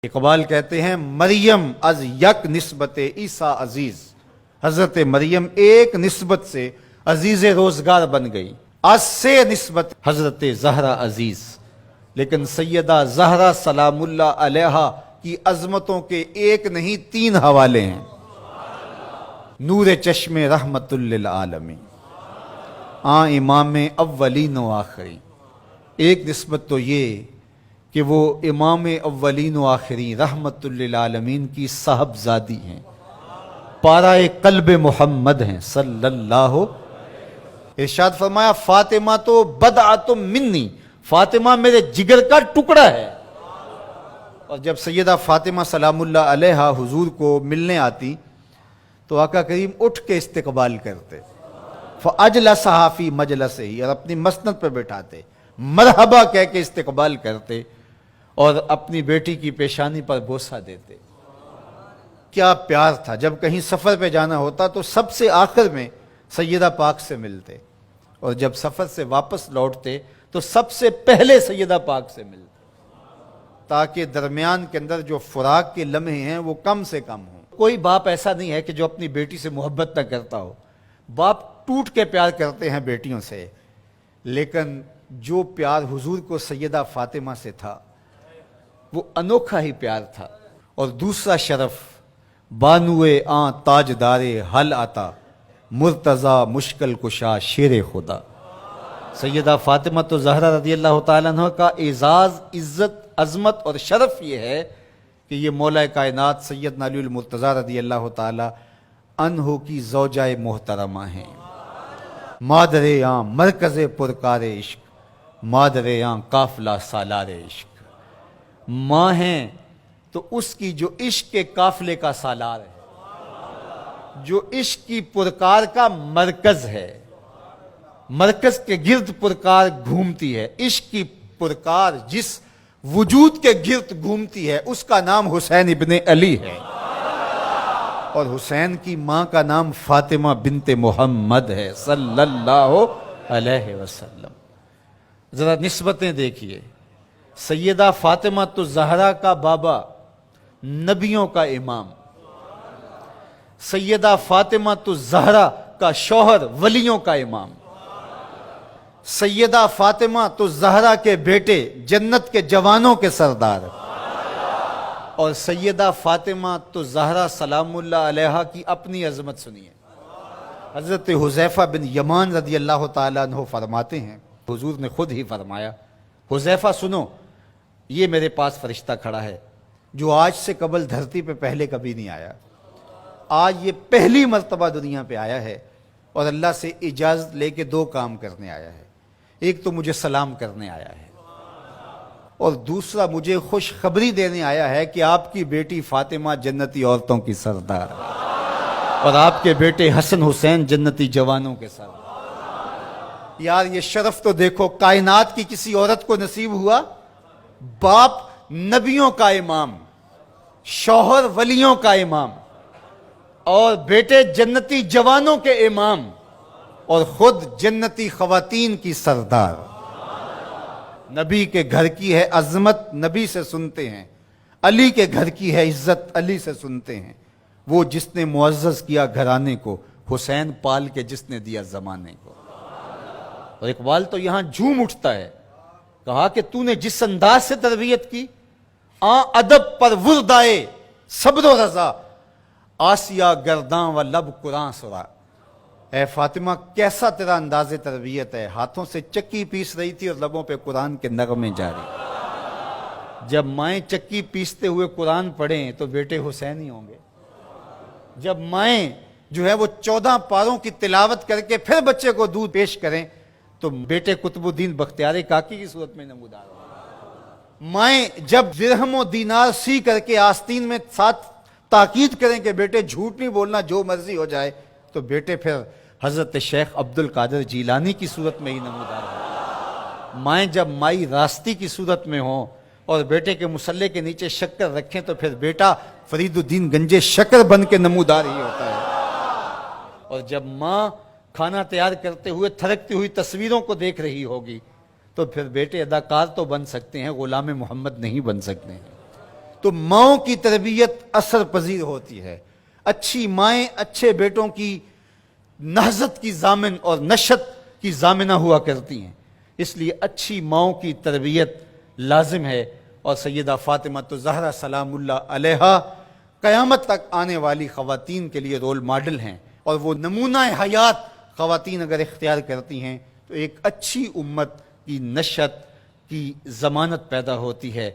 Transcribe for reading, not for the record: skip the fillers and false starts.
اقبال کہتے ہیں مریم از یک نسبت عیسیٰ عزیز، حضرت مریم ایک نسبت سے عزیز روزگار بن گئی، از سے نسبت حضرت زہرا عزیز، لیکن سیدہ زہرا سلام اللہ علیہا کی عظمتوں کے ایک نہیں تین حوالے ہیں۔ نور چشم رحمت للعالمین، امام اولین و آخرین۔ ایک نسبت تو یہ کہ وہ امام اولین و آخرین رحمت للعالمین کی صاحبزادی ہیں، پارہ قلب محمد ہیں صلی اللہ۔ ارشاد فرمایا فاطمہ تو بدعۃ منی، فاطمہ میرے جگر کا ٹکڑا ہے۔ اور جب سیدہ فاطمہ سلام اللہ علیہا حضور کو ملنے آتی تو آقا کریم اٹھ کے استقبال کرتے، فاجلسہا فی مجلسہ، اور اپنی مسند پہ بٹھاتے، مرحبا کہہ کے استقبال کرتے اور اپنی بیٹی کی پیشانی پر بوسہ دیتے۔ کیا پیار تھا! جب کہیں سفر پہ جانا ہوتا تو سب سے آخر میں سیدہ پاک سے ملتے، اور جب سفر سے واپس لوٹتے تو سب سے پہلے سیدہ پاک سے ملتے، تاکہ درمیان کے اندر جو فراق کے لمحے ہیں وہ کم سے کم ہوں۔ کوئی باپ ایسا نہیں ہے کہ جو اپنی بیٹی سے محبت نہ کرتا ہو، باپ ٹوٹ کے پیار کرتے ہیں بیٹیوں سے، لیکن جو پیار حضور کو سیدہ فاطمہ سے تھا وہ انوکھا ہی پیار تھا۔ اور دوسرا شرف بانوے تاجدار حل آتا، مرتضی مشکل کشا شیر خدا۔ سیدہ فاطمہ تو زہرا رضی اللہ تعالیٰ عنہ کا اعزاز، عزت، عظمت اور شرف یہ ہے کہ یہ مولا کائنات سیدنا علی المرتضی رضی اللہ تعالیٰ عنہ کی زوجہ محترمہ ہیں۔ مادر مرکز پرکار عشق، مادر قافلہ سالار عشق۔ ماں ہیں تو اس کی جو عشق کے قافلے کا سالار ہے، جو عشق کی پرکار کا مرکز ہے، مرکز کے گرد پرکار گھومتی ہے۔ عشق کی پرکار جس وجود کے گرد گھومتی ہے اس کا نام حسین ابن علی ہے، اور حسین کی ماں کا نام فاطمہ بنت محمد ہے صلی اللہ علیہ وسلم۔ ذرا نسبتیں دیکھیے، سیدہ فاطمہ تو زہرا کا بابا نبیوں کا امام، سیدہ فاطمہ تو زہرا کا شوہر ولیوں کا امام، سیدہ فاطمہ تو زہرا کے بیٹے جنت کے جوانوں کے سردار، اور سیدہ فاطمہ تو زہرا سلام اللہ علیہا کی اپنی عظمت سنیے۔ حضرت حذیفہ بن یمان رضی اللہ تعالیٰ عنہ فرماتے ہیں، حضور نے خود ہی فرمایا، حذیفہ سنو، یہ میرے پاس فرشتہ کھڑا ہے جو آج سے قبل دھرتی پہ پہلے کبھی نہیں آیا، آج یہ پہلی مرتبہ دنیا پہ آیا ہے، اور اللہ سے اجازت لے کے دو کام کرنے آیا ہے۔ ایک تو مجھے سلام کرنے آیا ہے، اور دوسرا مجھے خوشخبری دینے آیا ہے کہ آپ کی بیٹی فاطمہ جنتی عورتوں کی سردار، اور آپ کے بیٹے حسن حسین جنتی جوانوں کے سردار۔ یار یہ شرف تو دیکھو، کائنات کی کسی عورت کو نصیب ہوا، باپ نبیوں کا امام، شوہر ولیوں کا امام، اور بیٹے جنتی جوانوں کے امام، اور خود جنتی خواتین کی سردار۔ نبی کے گھر کی ہے عظمت، نبی سے سنتے ہیں، علی کے گھر کی ہے عزت، علی سے سنتے ہیں۔ وہ جس نے معزز کیا گھرانے کو، حسین پال کے جس نے دیا زمانے کو۔ اور اقبال تو یہاں جھوم اٹھتا ہے، کہا کہ تو نے جس انداز سے تربیت کی، ادب پر وردائے صبر و رضا، آسیہ گرداں و لب قرآن سرا۔ اے فاطمہ کیسا تیرا انداز تربیت ہے، ہاتھوں سے چکی پیس رہی تھی اور لبوں پہ قرآن کے نغمے جاری۔ جب مائیں چکی پیستے ہوئے قرآن پڑھیں تو بیٹے حسین ہی ہوں گے۔ جب مائیں جو ہے وہ 14 پاروں کی تلاوت کر کے پھر بچے کو دودھ پیش کریں تو بیٹے قطب الدین بختیار کاکی کی صورت میں نمودار ہوں۔ مائیں جب درہم و دینار سی کر کے آستین میں ساتھ تاکید کریں کہ بیٹے جھوٹ نہیں بولنا، جو مرضی ہو جائے، تو بیٹے پھر حضرت شیخ عبد القادر جیلانی کی صورت میں ہی نمودار ہوں۔ مائیں جب مائی راستی کی صورت میں ہوں اور بیٹے کے مسلح کے نیچے شکر رکھیں تو پھر بیٹا فرید الدین گنجے شکر بن کے نمودار ہی ہوتا ہے۔ اور جب ماں کھانا تیار کرتے ہوئے تھرکتی ہوئی تصویروں کو دیکھ رہی ہوگی تو پھر بیٹے اداکار تو بن سکتے ہیں، غلام محمد نہیں بن سکتے ہیں۔ تو ماؤں کی تربیت اثر پذیر ہوتی ہے. اچھی مائیں اچھے بیٹوں کی نہضت کی ضامن اور نشت کی ضامنہ ہوا کرتی ہیں. اس لیے اچھی ماؤں کی تربیت لازم ہے. اور سیدہ فاطمہ تو زہرا سلام اللہ علیہا قیامت تک آنے والی خواتین کے لیے رول ماڈل ہیں، اور وہ نمونہ حیات خواتین اگر اختیار کرتی ہیں تو ایک اچھی امت کی نشت کی ضمانت پیدا ہوتی ہے.